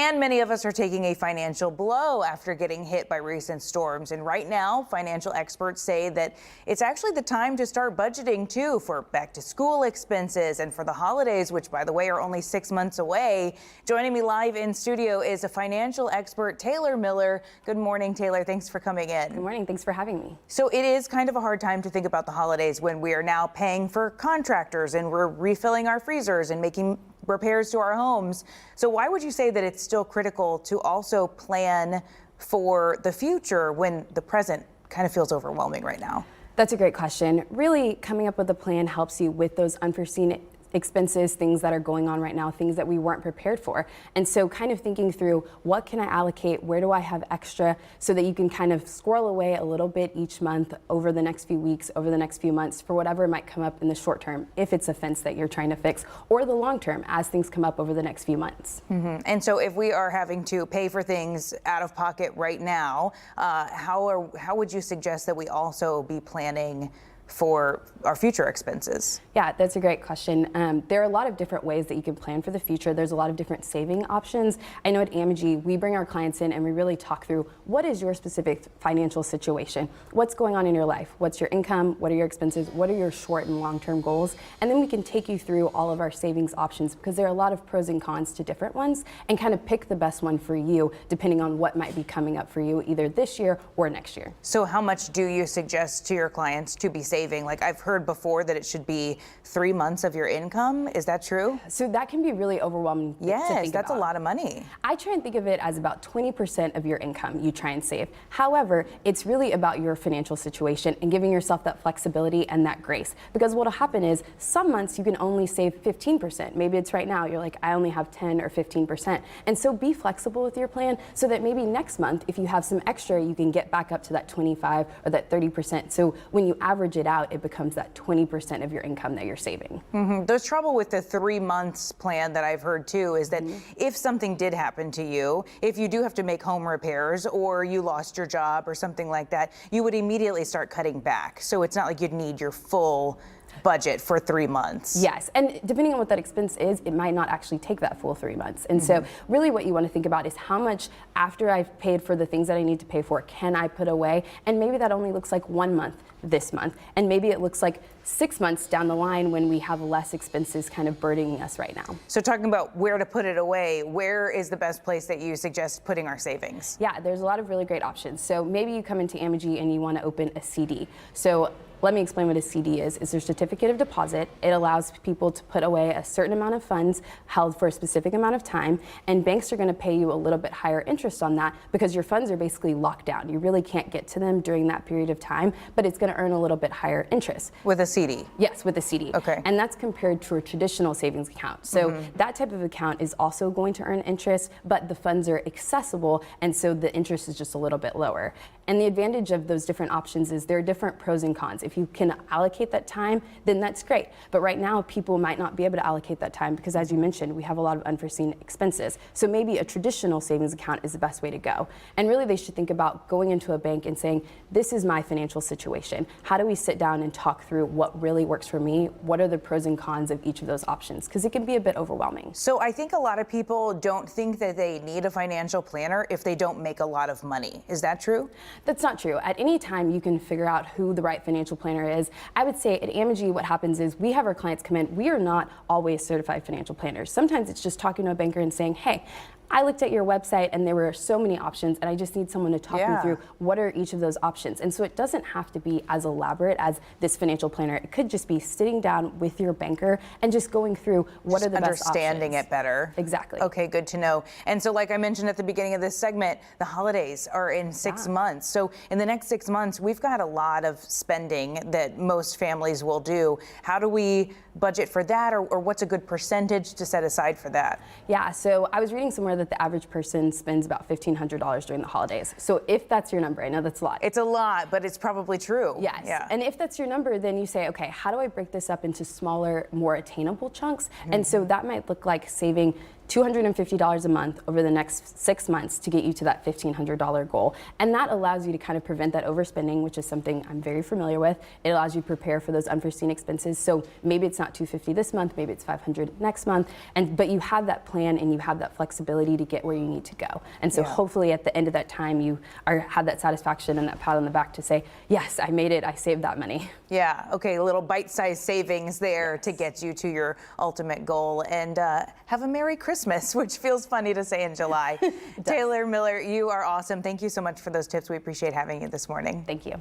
And many of us are taking a financial blow after getting hit by recent storms. And right now, financial experts say that it's actually the time to start budgeting too for back to school expenses and for the holidays, which by the way are only 6 months away. Joining me live in studio is a financial expert, Taylor Miller. Good morning, Taylor. Thanks for coming in. Good morning. Thanks for having me. So it is kind of a hard time to think about the holidays when we are now paying for contractors and we're refilling our freezers and making repairs to our homes. So why would you say that it's still critical to also plan for the future when the present kind of feels overwhelming right now? That's a great question. Really, coming up with a plan helps you with those unforeseen expenses, things that are going on right now, things that we weren't prepared for. And so kind of thinking through what can I allocate, where do I have extra, so that you can kind of squirrel away a little bit each month over the next few weeks, over the next few months for whatever might come up in the short term, if it's a fence that you're trying to fix, or the long term as things come up over the next few months. And so if we are having to pay for things out of pocket right now, how would you suggest that we also be planning for our future expenses? Yeah, that's a great question. There are a lot of different ways that you can plan for the future. There's a lot of different saving options. I know at Amegy, we bring our clients in and we really talk through what is your specific financial situation? What's going on in your life? What's your income? What are your expenses? What are your short and long-term goals? And then we can take you through all of our savings options because there are a lot of pros and cons to different ones and kind of pick the best one for you depending on what might be coming up for you either this year or next year. So how much do you suggest to your clients to be saving? Like I've heard before that it should be 3 months of your income. Is that true? So that can be really overwhelming. Yes, that's a lot of money. I try and think of it as about 20% of your income you try and save. However, it's really about your financial situation and giving yourself that flexibility and that grace. Because what'll happen is some months you can only save 15%. Maybe it's right now you're like, I only have 10 or 15%. And so be flexible with your plan so that maybe next month, if you have some extra, you can get back up to that 25 or that 30%. So when you average it out, it becomes that 20% of your income that you're saving. There's trouble with the 3 months plan that I've heard too, is that if something did happen to you, if you do have to make home repairs or you lost your job or something like that, you would immediately start cutting back. So it's not like you'd need your full budget for 3 months. Yes, and depending on what that expense is, it might not actually take that full 3 months. And so really what you want to think about is how much after I've paid for the things that I need to pay for, can I put away? And maybe that only looks like 1 month this month. And maybe it looks like 6 months down the line when we have less expenses kind of burdening us right now. So talking about where to put it away, where is the best place that you suggest putting our savings? Yeah, there's a lot of really great options. So maybe you come into Amegy and you want to open a CD. So let me explain what a CD is. It's a certificate of deposit. It allows people to put away a certain amount of funds held for a specific amount of time, and banks are going to pay you a little bit higher interest on that because your funds are basically locked down. You really can't get to them during that period of time, but it's going to earn a little bit higher interest. With a CD? Yes, with a CD. Okay. And that's compared to a traditional savings account. So that type of account is also going to earn interest, but the funds are accessible, and so the interest is just a little bit lower. And the advantage of those different options is there are different pros and cons. If you can allocate that time, then that's great. But right now, people might not be able to allocate that time because, as you mentioned, we have a lot of unforeseen expenses. So maybe a traditional savings account is the best way to go. And really, they should think about going into a bank and saying, this is my financial situation. How do we sit down and talk through what really works for me? What are the pros and cons of each of those options? Because it can be a bit overwhelming. So I think a lot of people don't think that they need a financial planner if they don't make a lot of money. Is that true? That's not true. At any time, you can figure out who the right financial planner is. I would say at Amegy, what happens is we have our clients come in. We are not always certified financial planners. Sometimes it's just talking to a banker and saying, hey, I looked at your website and there were so many options and I just need someone to talk me through what are each of those options. And so it doesn't have to be as elaborate as this financial planner. It could just be sitting down with your banker and just going through what are the best options. Understanding it better. Exactly. Okay, good to know. And so like I mentioned at the beginning of this segment, the holidays are in 6 months. So in the next 6 months, we've got a lot of spending that most families will do. How do we budget for that, or what's a good percentage to set aside for that? Yeah, so I was reading somewhere that the average person spends about $1,500 during the holidays. So if that's your number, I know that's a lot. It's a lot, but it's probably true. Yes. Yeah. And if that's your number, then you say, okay, how do I break this up into smaller, more attainable chunks? And so that might look like saving $250 a month over the next 6 months to get you to that $1,500 goal. And that allows you to kind of prevent that overspending, which is something I'm very familiar with. It allows you to prepare for those unforeseen expenses. So maybe it's not $250 this month, maybe it's $500 next month, but you have that plan and you have that flexibility to get where you need to go. And so hopefully at the end of that time, you have that satisfaction and that pat on the back to say, yes, I made it, I saved that money. Yeah, okay, a little bite-sized savings there to get you to your ultimate goal. And have a Merry Christmas, which feels funny to say in July. Taylor Miller, you are awesome. Thank you so much for those tips. We appreciate having you this morning. Thank you.